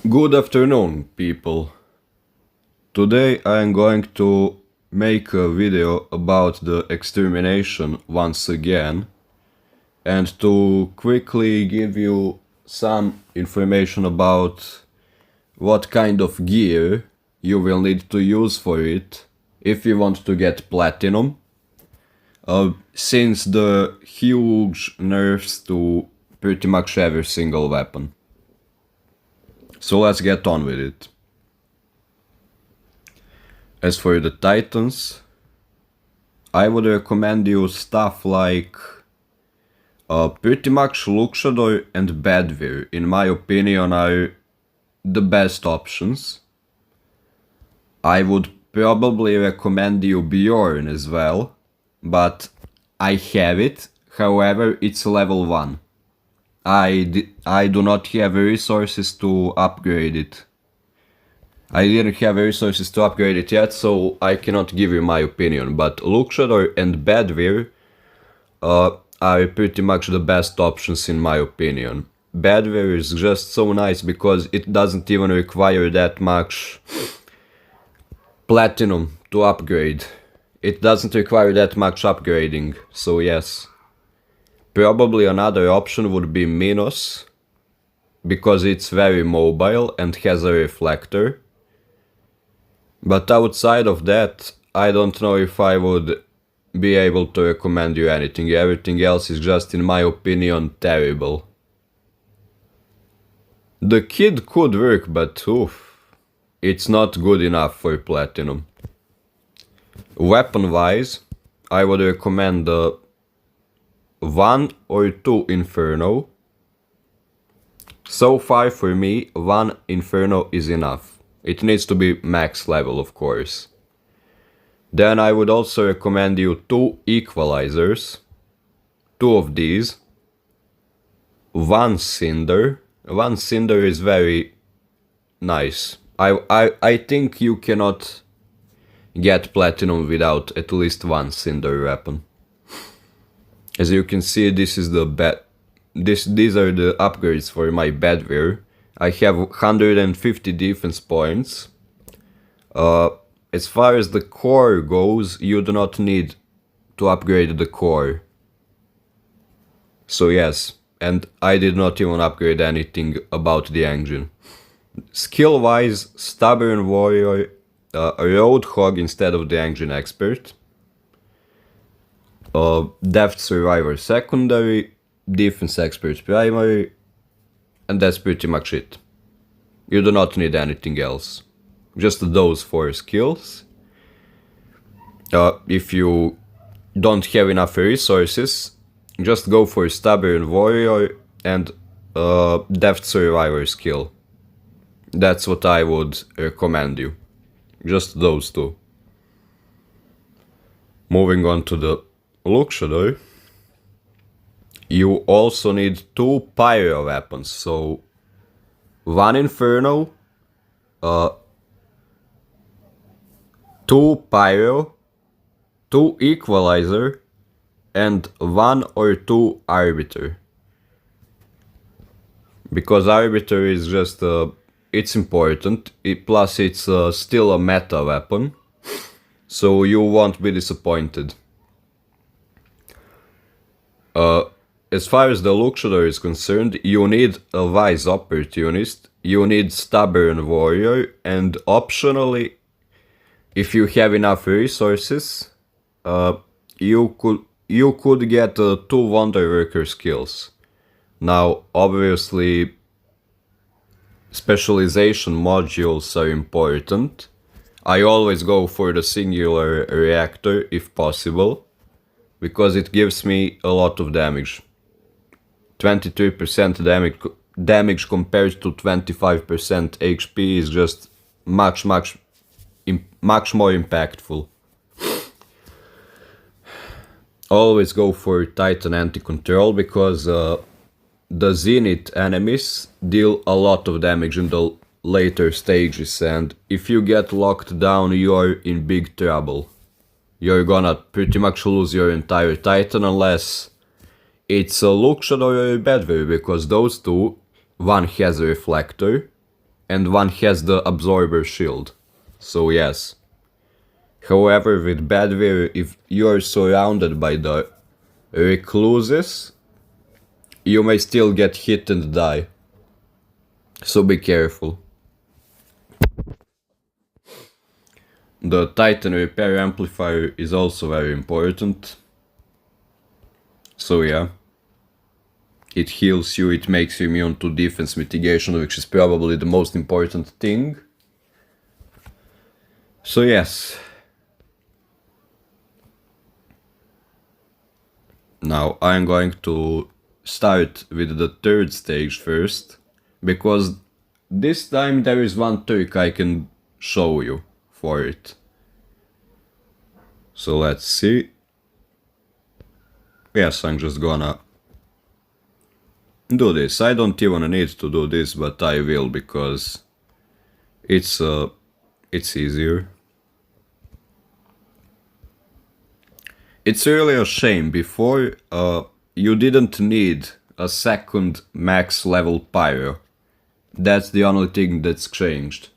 Good afternoon, people. Today I am going to make a video about the Extermination once again, and to quickly give you some information about what kind of gear you will need to use for it if you want to get platinum, since the huge nerfs to pretty much every single weapon. So let's get on with it. As for the Titans, I would recommend you stuff like pretty much Luxador and Bedwyr, in my opinion, are the best options. I would probably recommend you Bjorn as well, but I have it, however it's level 1. I do not have resources to upgrade it. I didn't have resources to upgrade it yet, so I cannot give you my opinion, but Luxador and Bedwyr are pretty much the best options in my opinion. Bedwyr is just so nice because it doesn't even require that much platinum to upgrade. It doesn't require that much upgrading, so yes. Probably another option would be Minos, because it's very mobile and has a reflector. But outside of that, I don't know if I would be able to recommend you anything. Everything else is just, in my opinion, terrible. The Kid could work, but oof, it's not good enough for platinum. Weapon-wise, I would recommend the 1 or 2 Inferno. So far for me, 1 Inferno is enough. It needs to be max level, of course. Then I would also recommend you 2 Equalizers. 2 of these. 1 Cinder. 1 Cinder is very nice. I think you cannot get platinum without at least 1 Cinder weapon. As you can see, this is the these are the upgrades for my Bedwyr. I have 150 defense points. As far as the core goes, you do not need to upgrade the core. So yes, and I did not even upgrade anything about the engine. Skill-wise, Stubborn Warrior, Roadhog instead of the Engine Expert. Deft Survivor Secondary, Defense Expert Primary, and that's pretty much it. You do not need anything else. Just those 4 skills. If you don't have enough resources, just go for Stubborn Warrior and Deft Survivor skill. That's what I would recommend you. Just those 2. Moving on to the Luxador, you also need 2 pyro weapons, so 1 Inferno, 2 pyro, 2 Equalizer, and 1 or 2 Arbiter. Because Arbiter is just, it's important, plus it's still a meta weapon, so you won't be disappointed. As far as the Luxador is concerned, you need a Wise Opportunist, you need Stubborn Warrior, and optionally, if you have enough resources, you could get 2 Wonder Worker skills. Now, obviously, specialization modules are important. I always go for the singular reactor if possible, because it gives me a lot of damage. 23% damage compared to 25% HP is just much more impactful. Always go for Titan Anti-Control, because the Zenith enemies deal a lot of damage in the later stages, and if you get locked down, you are in big trouble. You're gonna pretty much lose your entire Titan unless it's a Luxador or a Bedwyr, because those 2, 1 has a reflector and one has the absorber shield. So yes. However, with Bedware, if you are surrounded by the recluses, you may still get hit and die. So be careful. The Titan repair amplifier is also very important. So yeah. It heals you, it makes you immune to defense mitigation, which is probably the most important thing. So yes. Now I'm going to start with the third stage first, because this time there is one trick I can show you for it. So let's see. Yes, I'm just gonna do this. I don't even need to do this, but I will because it's easier. It's really a shame. Before, you didn't need a second max level pyro. That's the only thing that's changed.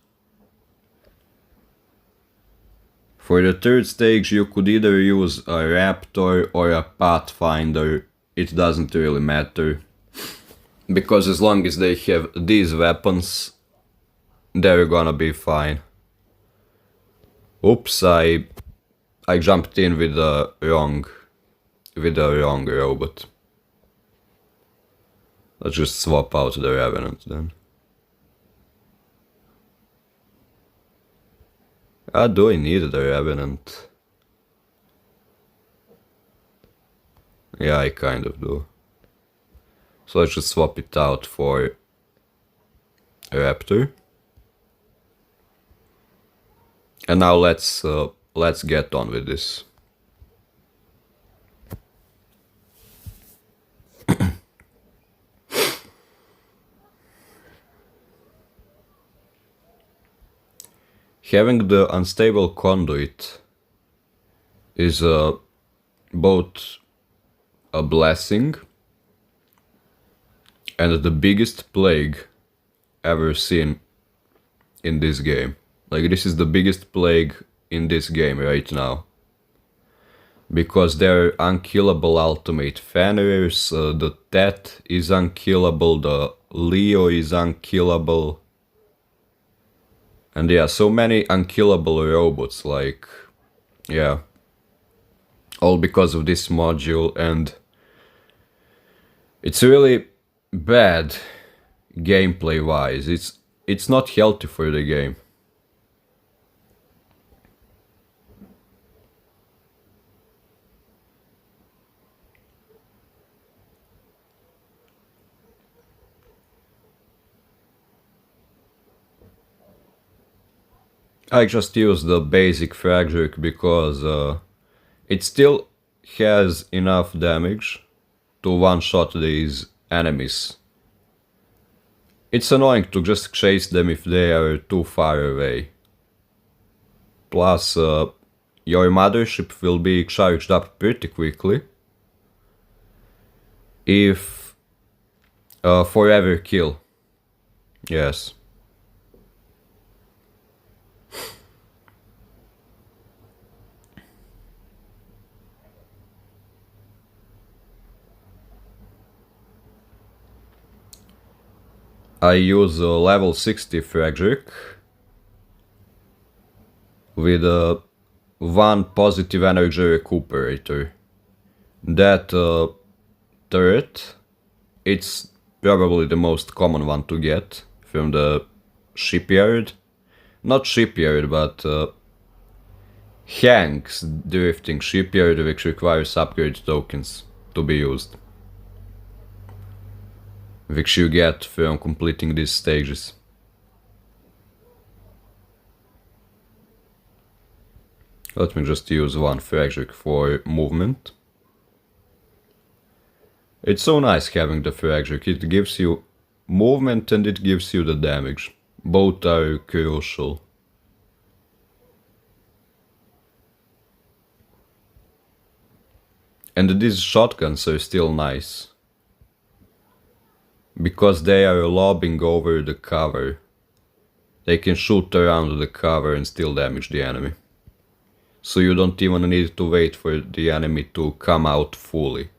For the third stage you could either use a raptor or a pathfinder, it doesn't really matter. Because as long as they have these weapons, they're gonna be fine. Oops, I jumped in with the wrong robot. Let's just swap out the Revenant then. Do I need the Revenant? Yeah, I kind of do. So let's just swap it out for Raptor. And now let's get on with this. Having the unstable conduit is both a blessing and the biggest plague ever seen in this game. Like, this is the biggest plague in this game right now. Because they're unkillable ultimate Fenrir's, the Tet is unkillable, the Leo is unkillable. And yeah, so many unkillable robots, like, yeah. All because of this module, and it's really bad gameplay wise. It's not healthy for the game. I just use the basic Fragric because it still has enough damage to one-shot these enemies. It's annoying to just chase them if they are too far away. Plus, your mothership will be charged up pretty quickly if forever kill. Yes. I use a level 60 Fragric with a 1 positive energy recuperator. That turret, it's probably the most common one to get from the shipyard. Not shipyard, but Hank's drifting shipyard, which requires upgrade tokens to be used. Which you get from completing these stages. Let me just use one Fragric for movement. It's so nice having the Fragric, it gives you movement and it gives you the damage. Both are crucial. And these shotguns are still nice. Because they are lobbing over the cover. they can shoot around the cover and still damage the enemy. So you don't even need to wait for the enemy to come out fully.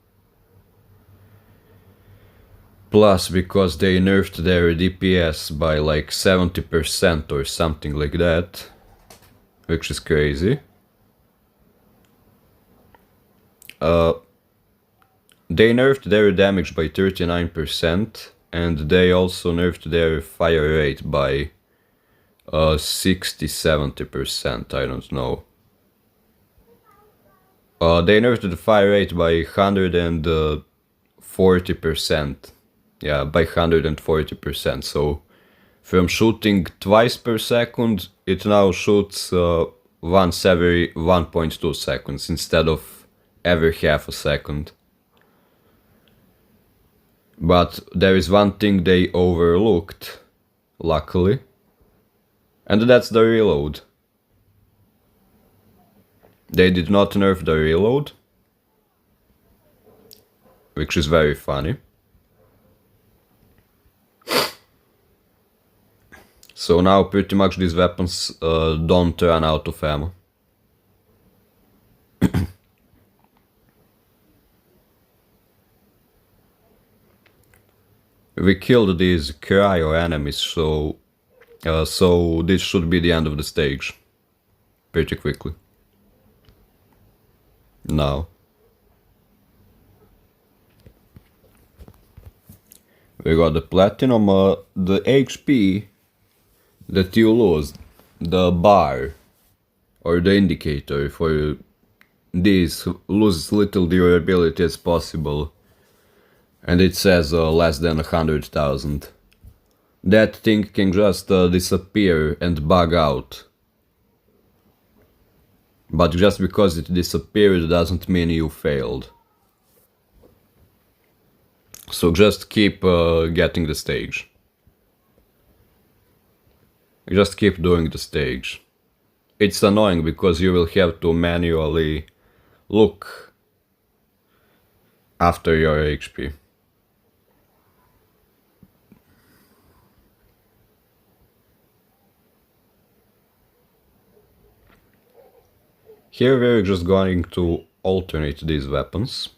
Plus, because they nerfed their DPS by like 70% or something like that, which is crazy. They nerfed their damage by 39%, and they also nerfed their fire rate by 60-70%, I don't know. They nerfed the fire rate by 140%. Yeah, by 140%. So from shooting twice per second, it now shoots once every 1.2 seconds instead of every half a second. But there is one thing they overlooked, luckily, and that's the reload. They did not nerf the reload, which is very funny. So now pretty much these weapons don't run out of ammo. We killed these cryo enemies, so this should be the end of the stage. Pretty quickly. Now. We got the platinum, the HP that you lose, the bar or the indicator for this loses little durability as possible, and it says less than 100,000. That thing can just disappear and bug out. But just because it disappeared doesn't mean you failed. So just keep getting the stage. Just keep doing the stage. It's annoying because you will have to manually look after your HP. Here we're just going to alternate these weapons.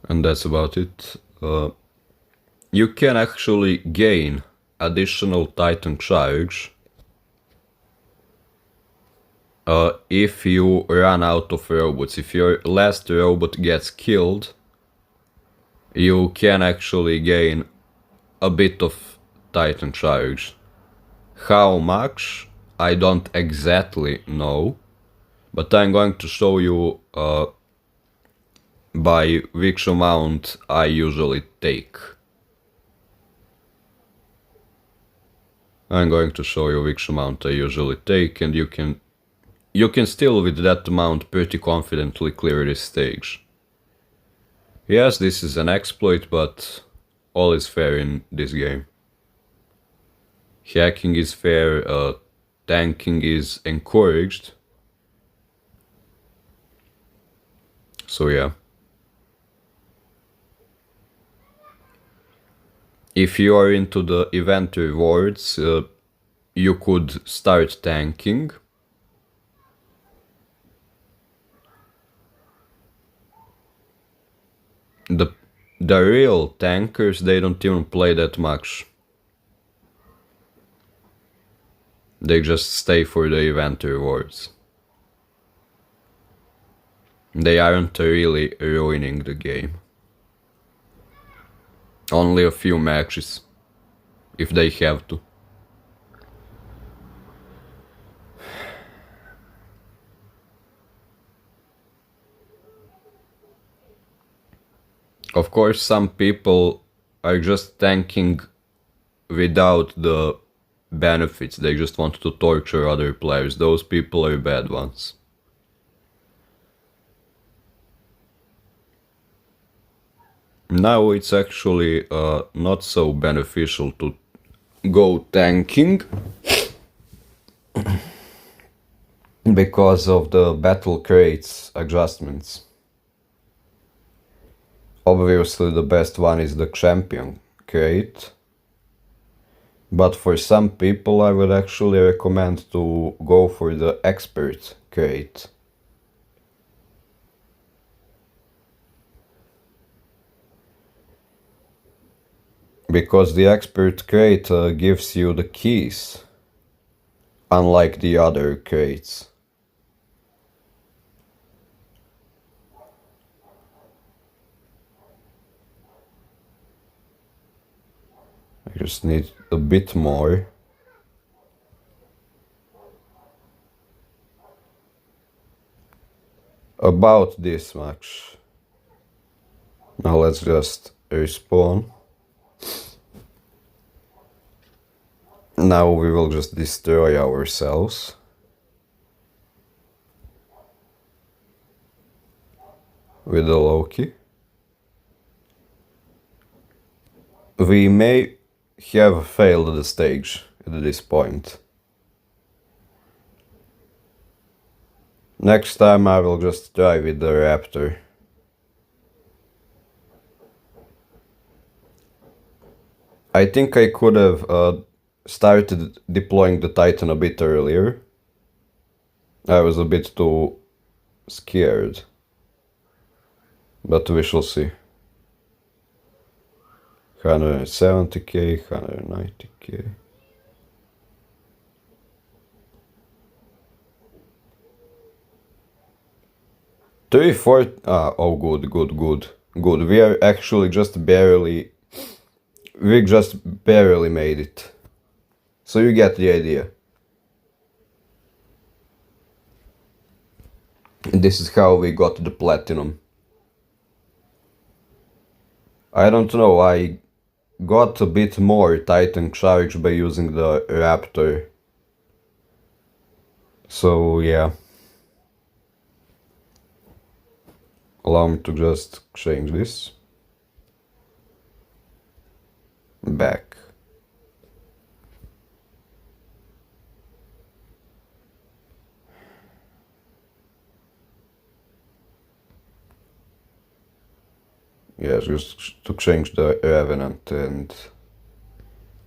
And that's about it. You can actually gain additional Titan charge if you run out of robots. If your last robot gets killed, you can actually gain a bit of Titan charge. How much? I don't exactly know, but I'm going to show you by which amount I usually take. I'm going to show you which amount I usually take, and you can still with that amount pretty confidently clear this stage. Yes, this is an exploit, but all is fair in this game. Hacking is fair, tanking is encouraged. So yeah. If you are into the event rewards, you could start tanking. The real tankers, they don't even play that much. They just stay for the event rewards. They aren't really ruining the game. Only a few matches, if they have to. Of course, some people are just tanking without the benefits. They just want to torture other players. Those people are bad ones. Now it's actually not so beneficial to go tanking because of the battle crates adjustments. Obviously the best one is the champion crate. But for some people I would actually recommend to go for the expert crate. Because the expert crate gives you the keys, unlike the other crates. I just need a bit more. About this much. Now let's just respawn. Now we will just destroy ourselves. With the Loki. We may have failed the stage at this point. Next time I will just try with the Raptor. I think I could have started deploying the Titan a bit earlier. I was a bit too scared. But we shall see. 170k, 190k. Oh, good. We are actually just barely... We just barely made it. So you get the idea. This is how we got the platinum. I don't know, I got a bit more Titan charge by using the Raptor. So yeah. Allow me to just change this. Back. Yes, just to change the Revenant and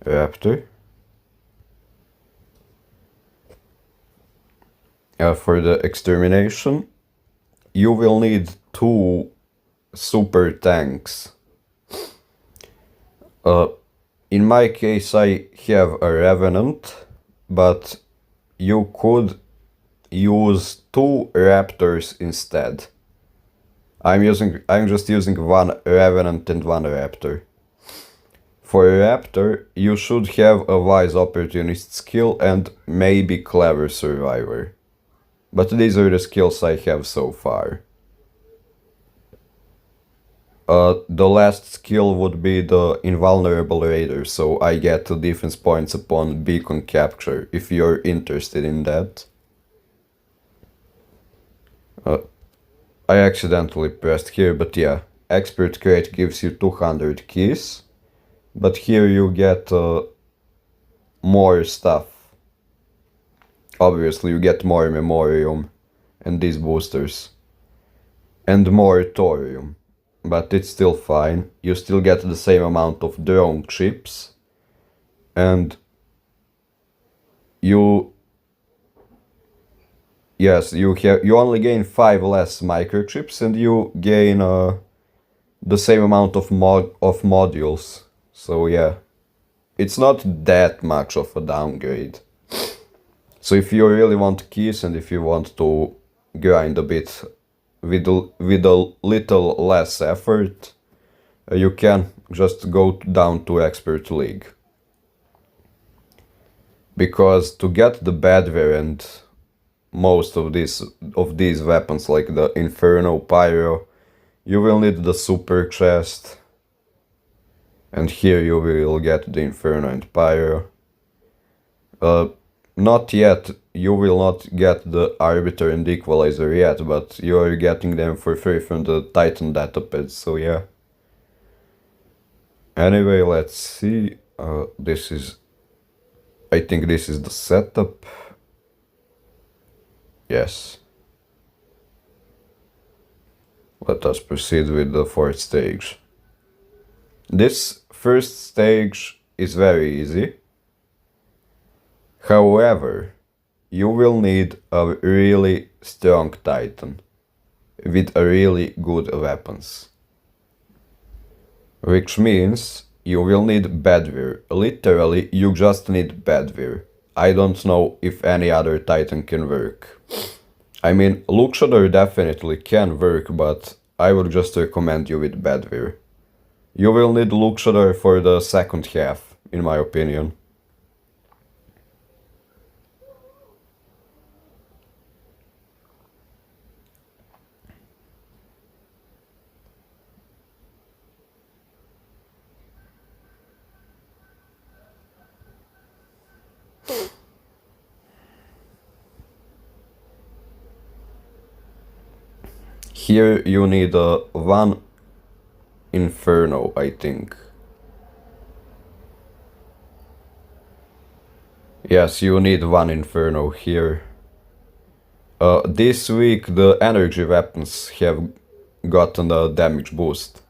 Raptor. For the Extermination, you will need 2 super tanks. In my case I have a Revenant, but you could use 2 Raptors instead. I'm just using 1 Revenant and 1 Raptor. For a Raptor, you should have a Wise Opportunist skill and maybe Clever Survivor. But these are the skills I have so far. The last skill would be the Invulnerable Raider, so I get 2 defense points upon beacon capture, if you're interested in that. I accidentally pressed here, but yeah, Expert Crate gives you 200 keys, but here you get more stuff. Obviously you get more Memorium and these boosters, and more Thorium, but it's still fine. You still get the same amount of drone chips, and you only gain 5 less microchips, and you gain the same amount of modules. So yeah, it's not that much of a downgrade. So if you really want keys and if you want to grind a bit with a little less effort, you can just go down to Expert League. Because to get the bad variant, most of these weapons, like the Inferno Pyro, you will need the super chest, and here you will get the Inferno and Pyro. Not yet, you will not get the Arbiter and Equalizer yet, but you are getting them for free from the Titan datapad, so yeah. Anyway, let's see, I think this is the setup. Yes. Let us proceed with the fourth stage. This first stage is very easy. However, you will need a really strong Titan with a really good weapons. Which means you will need Bedware. Literally, you just need Bedware. I don't know if any other Titan can work. I mean, Luxador definitely can work, but I would just recommend you with Bedware. You will need Luxador for the second half, in my opinion. Here you need one Inferno, I think. Yes, you need one Inferno here. This week the energy weapons have gotten a damage boost,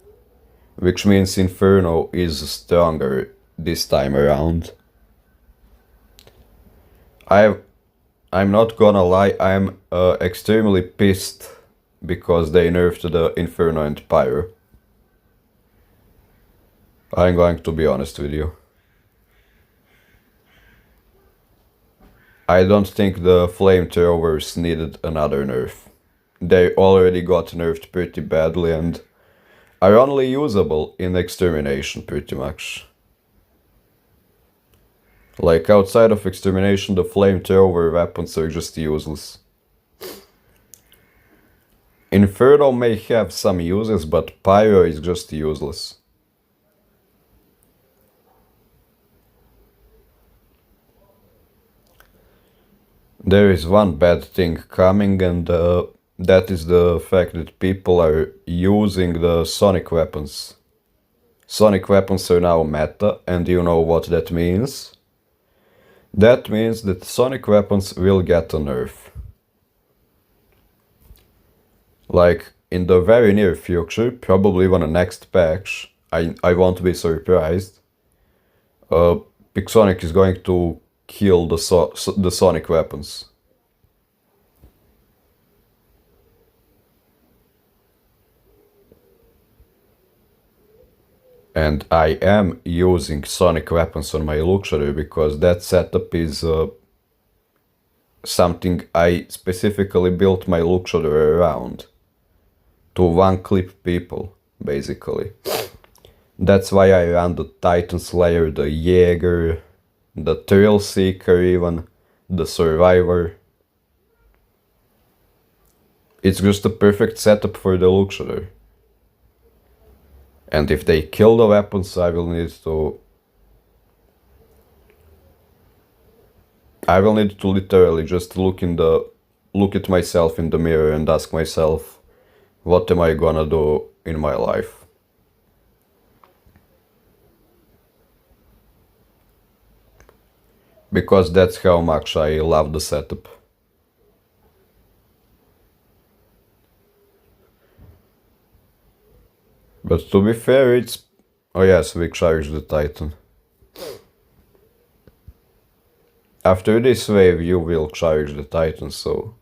which means Inferno is stronger this time around. I'm not gonna lie, I'm extremely pissed because they nerfed the Inferno and Pyro. I'm going to be honest with you. I don't think the flamethrowers needed another nerf. They already got nerfed pretty badly and are only usable in Extermination pretty much. Like outside of Extermination, the flamethrower weapons are just useless. Inferno may have some uses, but Pyro is just useless. There is one bad thing coming, and that is the fact that people are using the sonic weapons. Sonic weapons are now meta, and you know what that means? That means that sonic weapons will get a nerf. Like, in the very near future, probably even the next patch, I won't be surprised, Pixonic is going to kill the sonic weapons. And I am using sonic weapons on my Luxury because that setup is something I specifically built my Luxury around. To one-clip people, basically. That's why I ran the Titan Slayer, the Jaeger, the Thrill Seeker even, the Survivor. It's just a perfect setup for the Luxury. And if they kill the weapons, I will need to literally just look at myself in the mirror and ask myself, what am I gonna do in my life? Because that's how much I love the setup. But to be fair, it's... Oh yes, we charged the Titan. After this wave you will charge the Titan, so...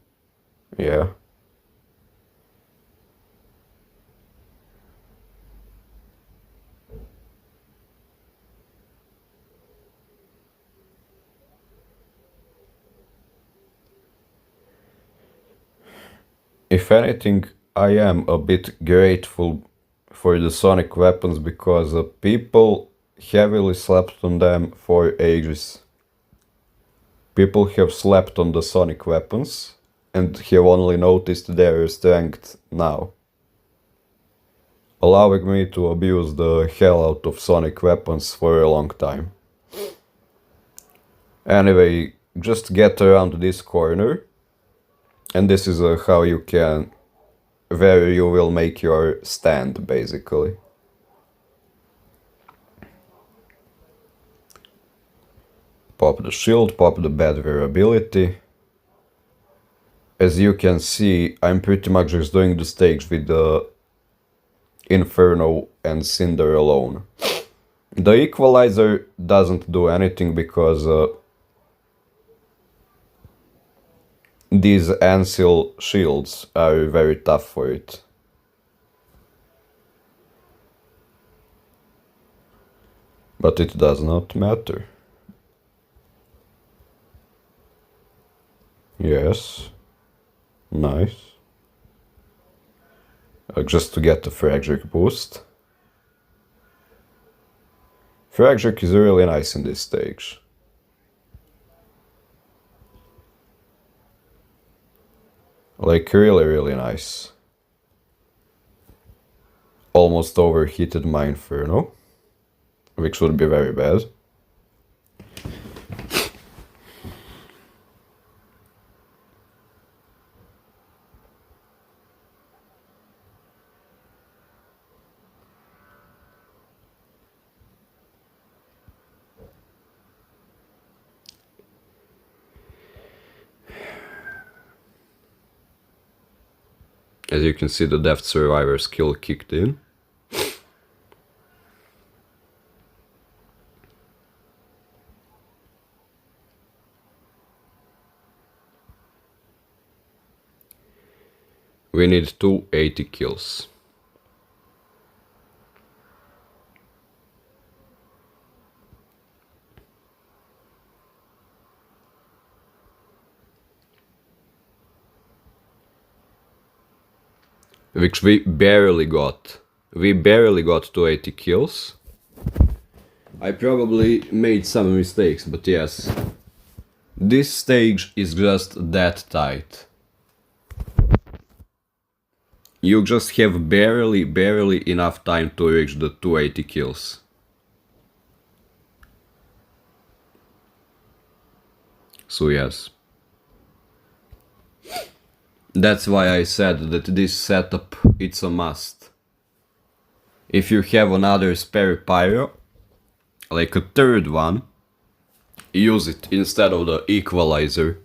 yeah. If anything, I am a bit grateful for the sonic weapons because people heavily slept on them for ages. People have slept on the sonic weapons and have only noticed their strength now, allowing me to abuse the hell out of sonic weapons for a long time. Anyway, just get around this corner, and this is how you can... where you will make your stand, basically. Pop the shield, pop the Bedware ability. As you can see, I'm pretty much just doing the stage with the Inferno and Cinder alone. The Equalizer doesn't do anything because these Ancil shields are very tough for it. But it does not matter. Yes. Nice. Just to get the Fragile boost. Fragile is really nice in this stage. Like really nice. Almost overheated my Inferno, which would be very bad. As you can see, the Death Survivor skill kicked in. We need 280 kills. Which we barely got. We barely got 280 kills. I probably made some mistakes, but yes. This stage is just that tight. You just have barely enough time to reach the 280 kills. So yes. That's why I said that this setup, it's a must. If you have another spare pyro, like a third one, use it instead of the Equalizer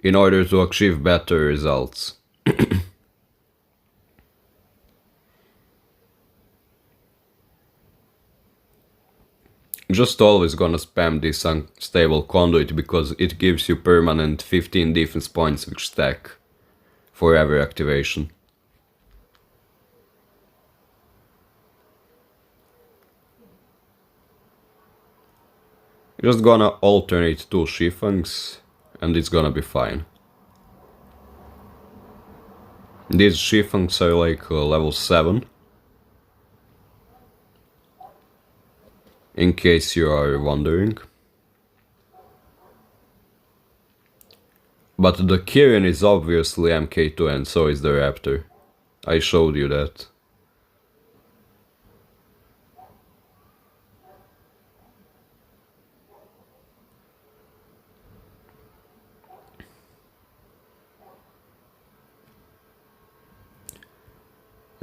in order to achieve better results. Just always gonna spam this unstable conduit because it gives you permanent 15 defense points which stack for every activation. Just gonna alternate 2 Shifangs and it's gonna be fine. These Shifangs are like level 7. In case you are wondering. But the Kirin is obviously MK2 and so is the Raptor. I showed you that.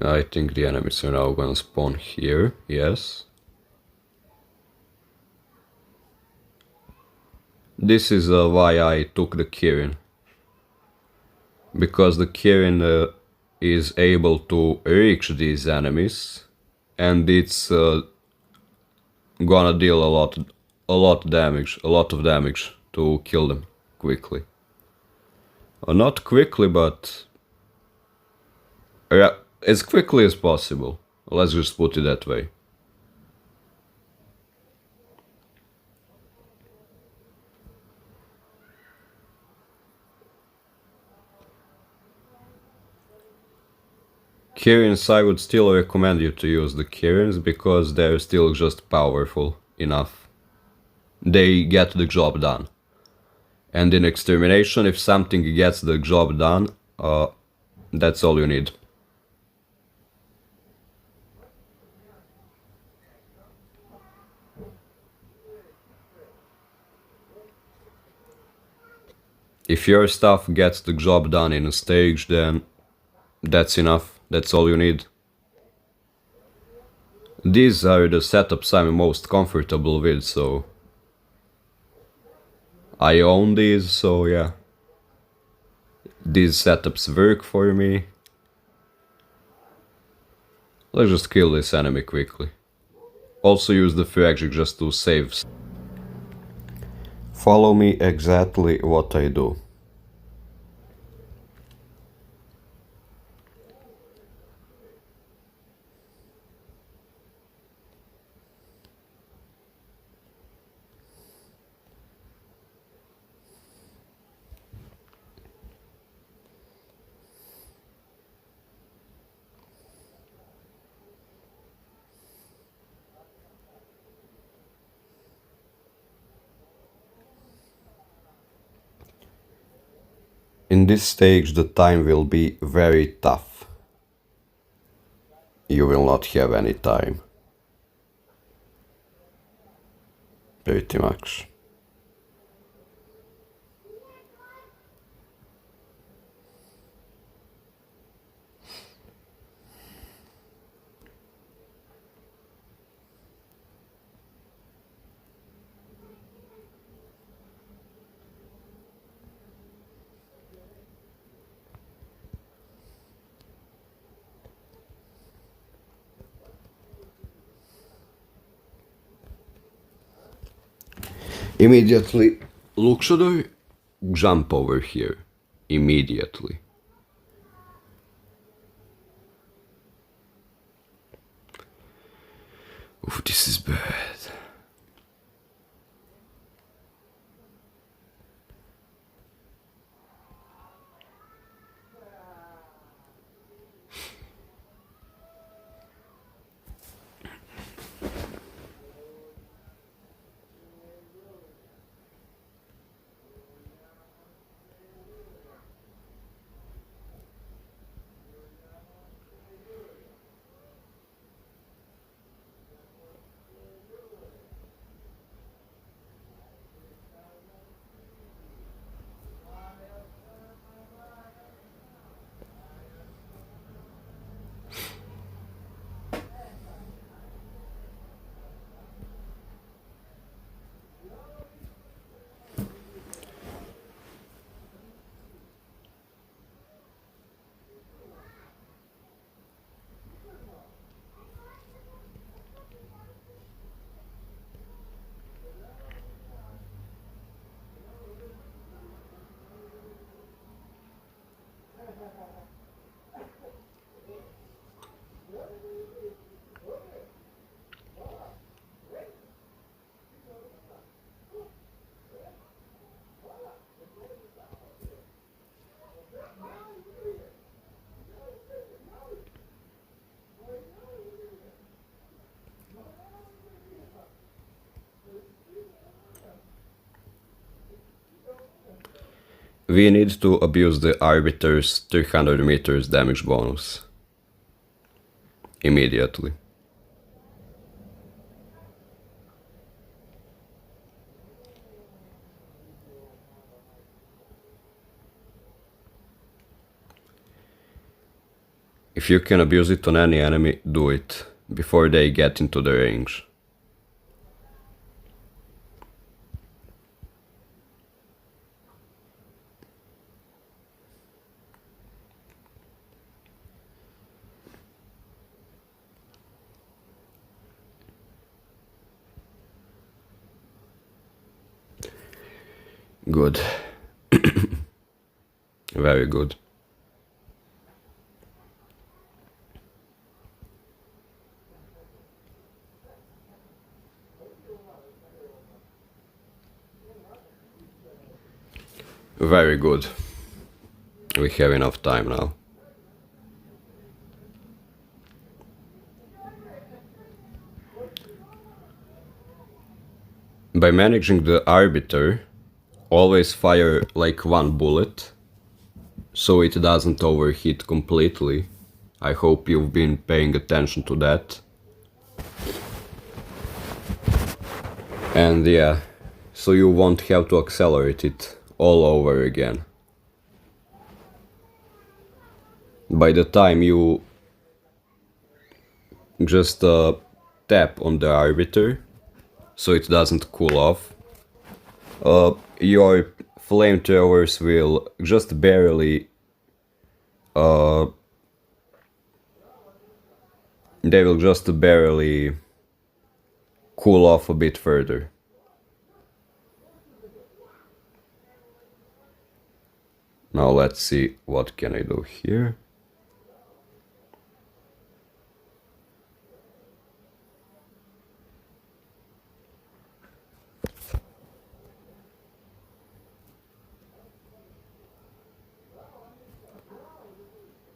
I think the enemies are now gonna spawn here, yes. This is why I took the Kirin. Because the Kirin is able to reach these enemies and it's gonna deal a lot of damage to kill them quickly. Not quickly, but as quickly as possible. Let's just put it that way. Kirins, I would still recommend you to use the Kirins because they're still just powerful enough. They get the job done. And in Extermination, if something gets the job done, that's all you need. If your stuff gets the job done in a stage, then that's enough. That's all you need. These are the setups I'm most comfortable with, so I own these, so yeah. These setups work for me. Let's just kill this enemy quickly. Also use the Fuegic just to save. Follow me exactly what I do. In this stage the time will be very tough. You will not have any time. Pretty much. Immediately, Luxador, jump over here. Immediately. Oof, this is bad. We need to abuse the Arbiter's 300 meters damage bonus. Immediately. If you can abuse it on any enemy, do it, before they get into the range. Good. Very good. Very good. We have enough time now. By managing the Arbiter, always fire like one bullet, so it doesn't overheat completely. I hope you've been paying attention to that. And yeah, so you won't have to accelerate it all over again. By the time you just tap on the Arbiter, so it doesn't cool off, your flamethrowers will just barely they will just barely cool off a bit further. Now let's see what can I do here.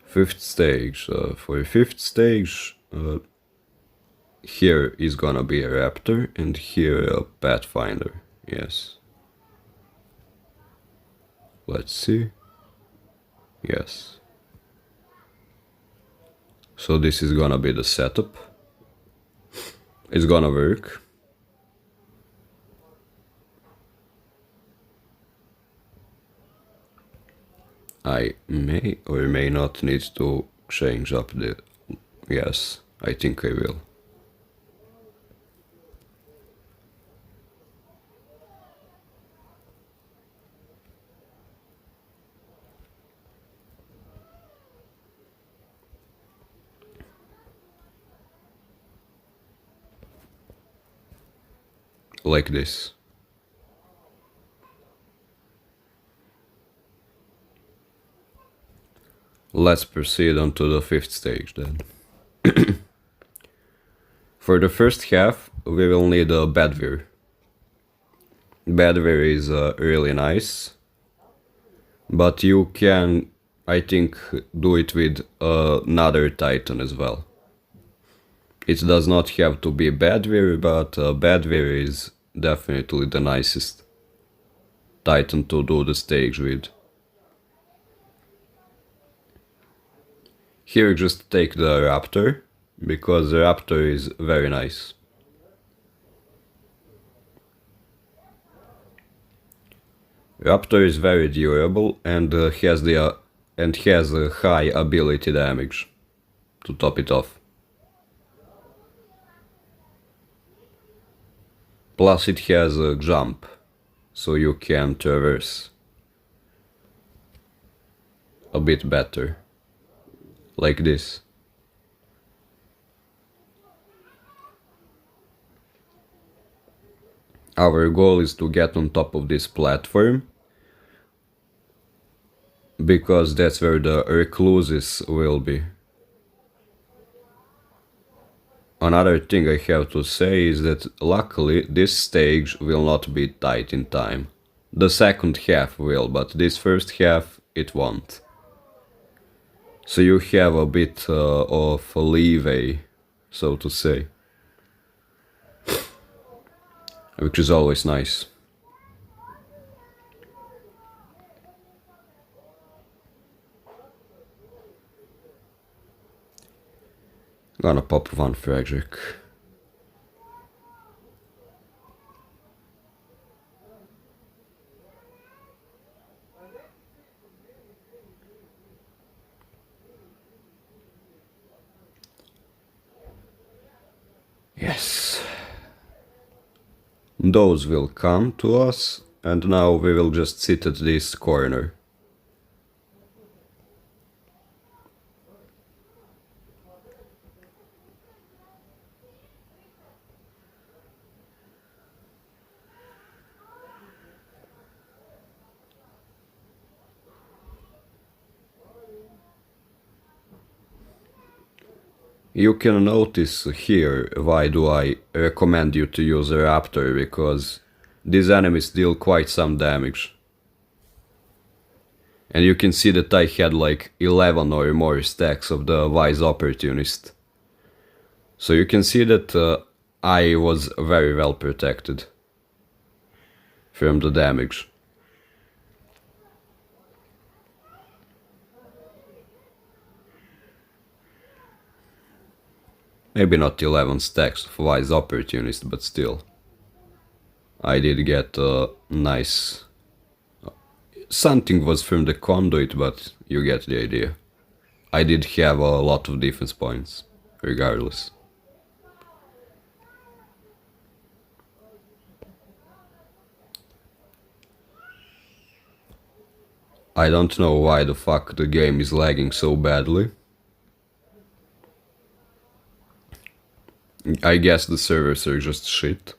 Fifth stage. For fifth stage, here is gonna be a raptor and here a pathfinder. Yes. Let's see. Yes. So this is gonna be the setup. It's gonna work. I may or may not need to change up the... Yes, I think I will. Like this. Let's proceed on to the fifth stage then. For the first half, we will need a Bedware. Bedware is really nice, but you can, I think, do it with another Titan as well. It does not have to be Bedware, but Bedware is definitely the nicest Titan to do the stage with. Here just take the Raptor, because the Raptor is very nice. Raptor is very durable and has a high ability damage to top it off. Plus it has a jump, so you can traverse a bit better. Like this. Our goal is to get on top of this platform, because that's where the recluses will be. Another thing I have to say is that luckily this stage will not be tight in time. The second half will, but this first half it won't. So you have a bit of leeway, so to say, which is always nice. Gonna pop one Frederick. Yes. Those will come to us, and now we will just sit at this corner. You can notice here why do I recommend you to use a Raptor, because these enemies deal quite some damage. And you can see that I had like 11 or more stacks of the Wise Opportunist. So you can see that I was very well protected from the damage. Maybe not 11 stacks of Wise Opportunist, but still. I did get a nice... Something was from the conduit, but you get the idea. I did have a lot of defense points, regardless. I don't know why the fuck the game is lagging so badly. I guess the servers are just shit.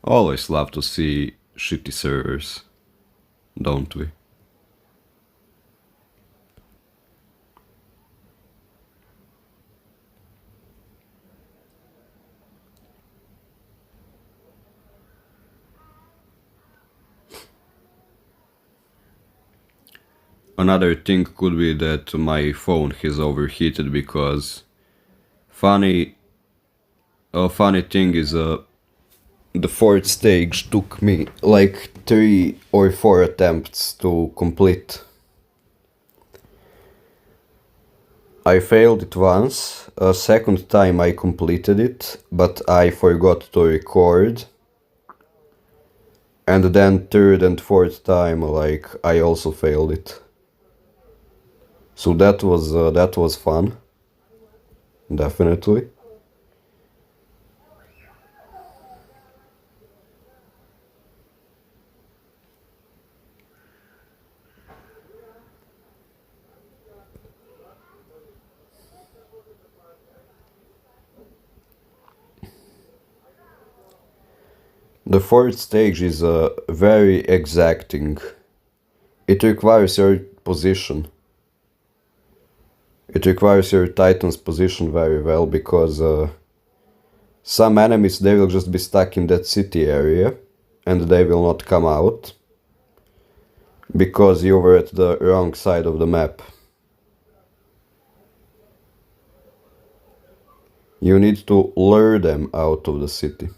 Always love to see shitty servers, don't we? Another thing could be that my phone has overheated because a funny thing is the fourth stage took me like 3 or 4 attempts to complete. I failed it once, a second time I completed it, but I forgot to record. And then third and fourth time, like, I also failed it. So that was fun, definitely. The fourth stage is very exacting. It requires your position. It requires your Titan's position very well because some enemies, they will just be stuck in that city area and they will not come out because you were at the wrong side of the map. You need to lure them out of the city.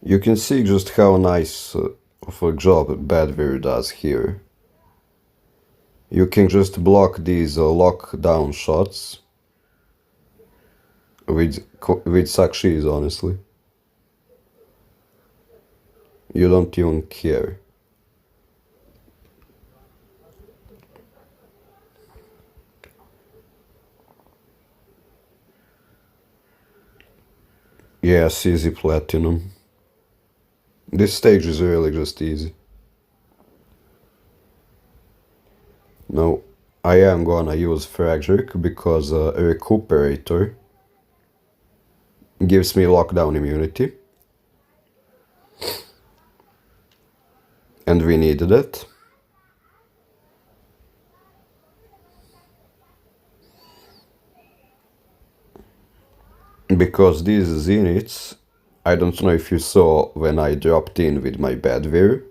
You can see just how nice of a job Badweir does here. You can just block these lockdown shots with success, honestly. You don't even care. Yes, easy platinum. This stage is really just easy. Now, I am gonna use Frederick because a recuperator gives me lockdown immunity. And we needed it. Because these zeniths, I don't know if you saw when I dropped in with my Badweir,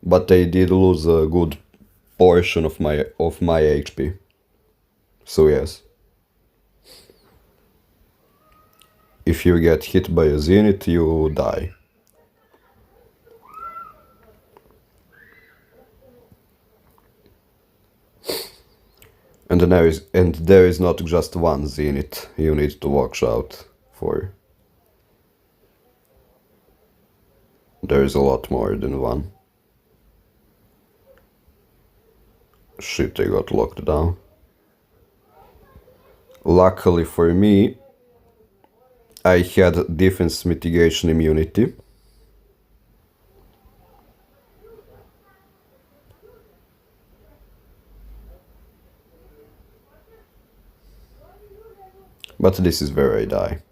but they did lose a good portion of my HP. So yes. If you get hit by a zenith, you die. And there is not just one zenith you need to watch out for. There is a lot more than one. Shit, I got locked down. Luckily for me, I had defense mitigation immunity. But this is where I die.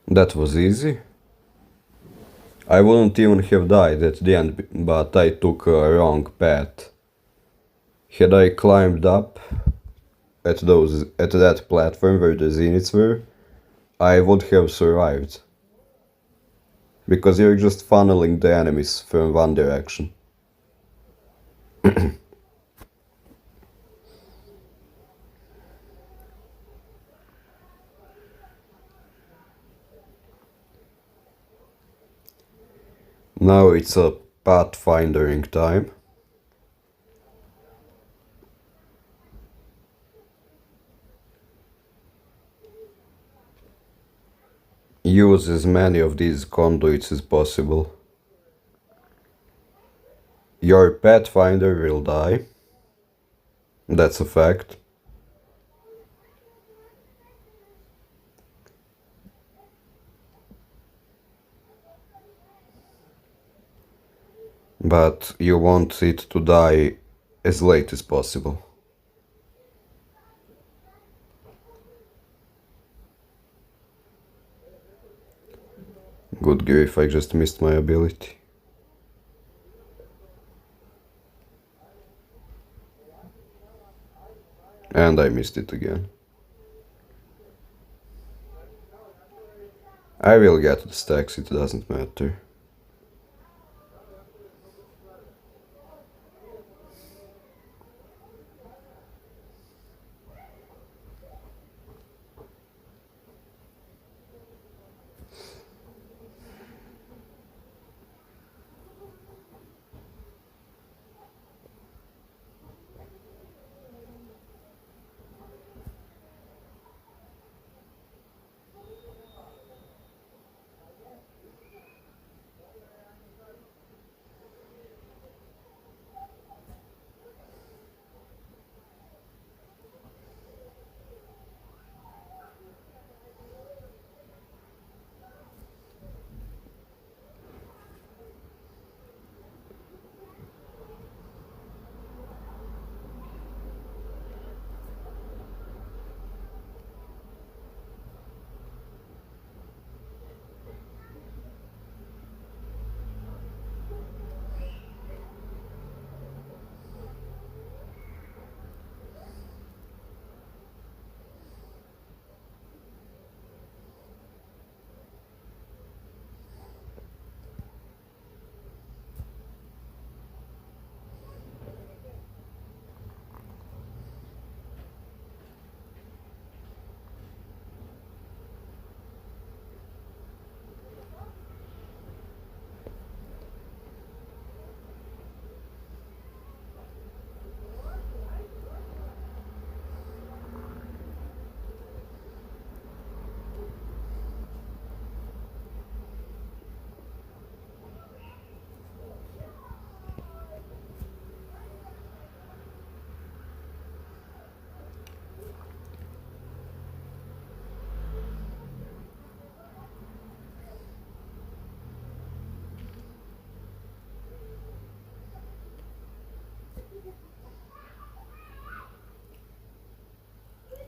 That was easy. I wouldn't even have died at the end, but I took a wrong path. Had I climbed up at that platform where the zeniths were, I would have survived. Because you're just funneling the enemies from one direction. Now it's a pathfindering time. Use as many of these conduits as possible. Your pathfinder will die. That's a fact. But you want it to die as late as possible. Good grief, I just missed my ability. And I missed it again. I will get the stacks, it doesn't matter.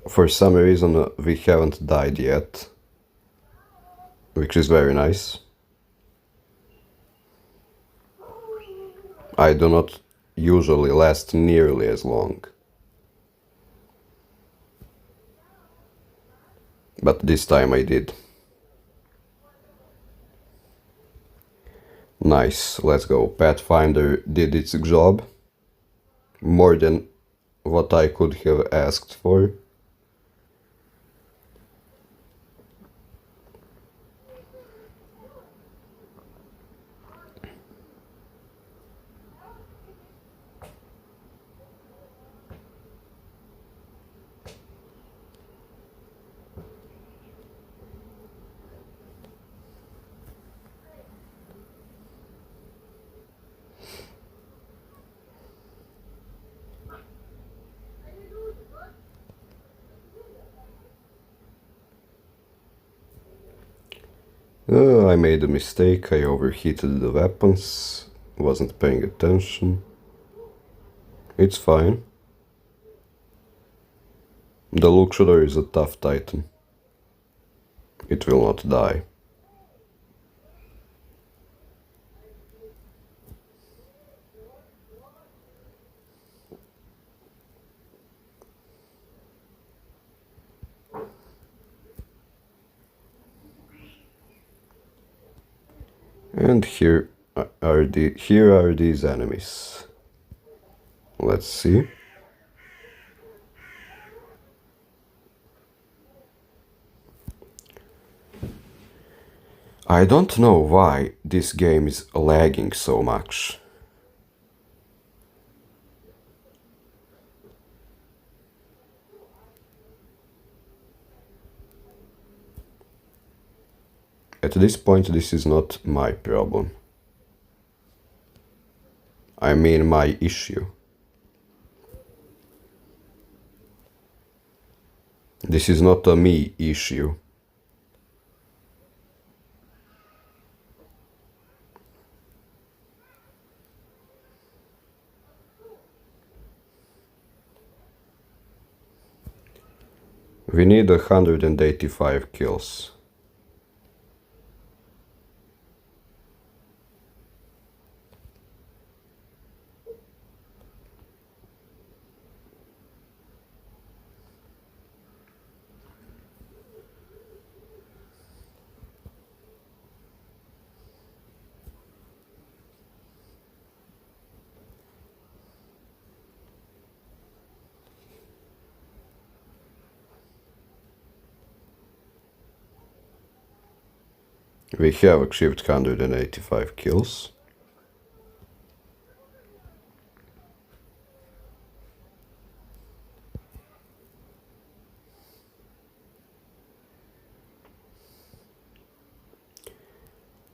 For some reason we haven't died yet, which is very nice. I do not usually last nearly as long. But this time I did. Nice, let's go. Pathfinder did its job. More than what I could have asked for. I made a mistake, I overheated the weapons, wasn't paying attention. It's fine. The Luxador is a tough titan. It will not die. And here are these enemies. Let's see. I don't know why this game is lagging so much. At this point, this is not my problem. I mean my issue. This is not a me issue. We need 185 kills. We have achieved 185 kills.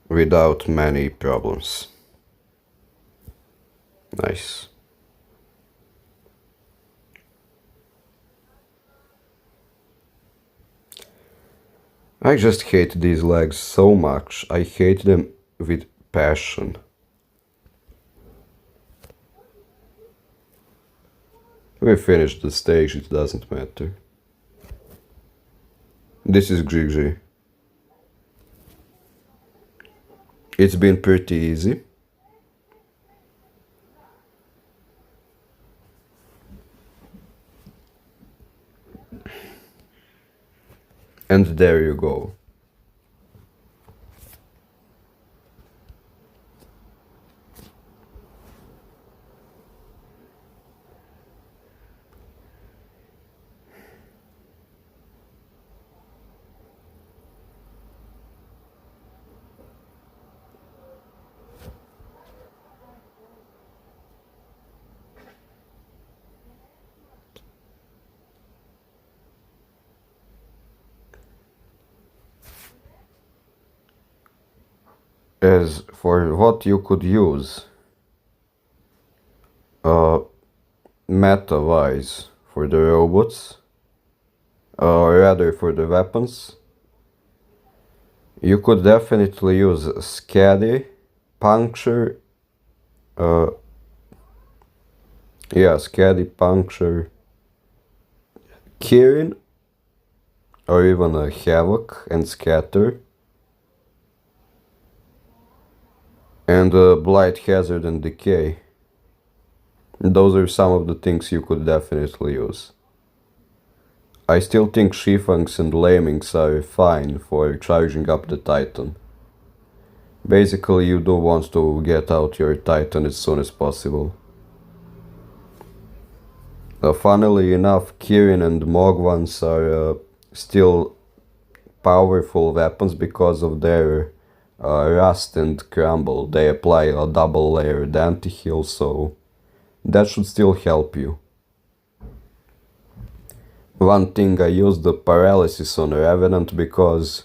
Without many problems. Nice. I just hate these lags so much. I hate them with passion. We finished the stage, it doesn't matter. This is GG. It's been pretty easy. And there you go. As for what you could use, meta-wise for the robots, or rather for the weapons, you could definitely use Scatty, Puncture, Scatty, Puncture, Kirin, or even a Havoc and Scatter, and Blight, Hazard and Decay. Those are some of the things you could definitely use. I still think Shifangs and Lamings are fine for charging up the Titan. Basically, you do want to get out your Titan as soon as possible. Funnily enough, Kirin and Mogwans are still powerful weapons because of their Rust and Crumble. They apply a double layered anti-heal, so that should still help you. One thing, I used the Paralysis on Revenant because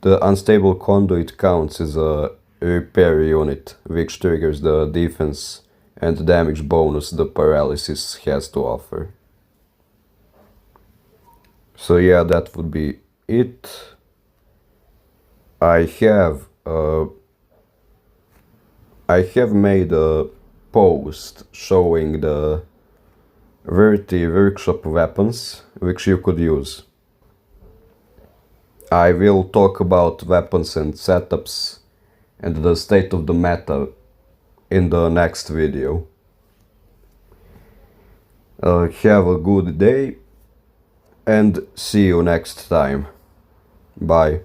the Unstable Conduit counts as a repair unit, which triggers the defense and damage bonus the Paralysis has to offer. So yeah, that would be it. I have made a post showing the Verti workshop weapons which you could use. I will talk about weapons and setups and the state of the meta in the next video. Have a good day and see you next time. Bye.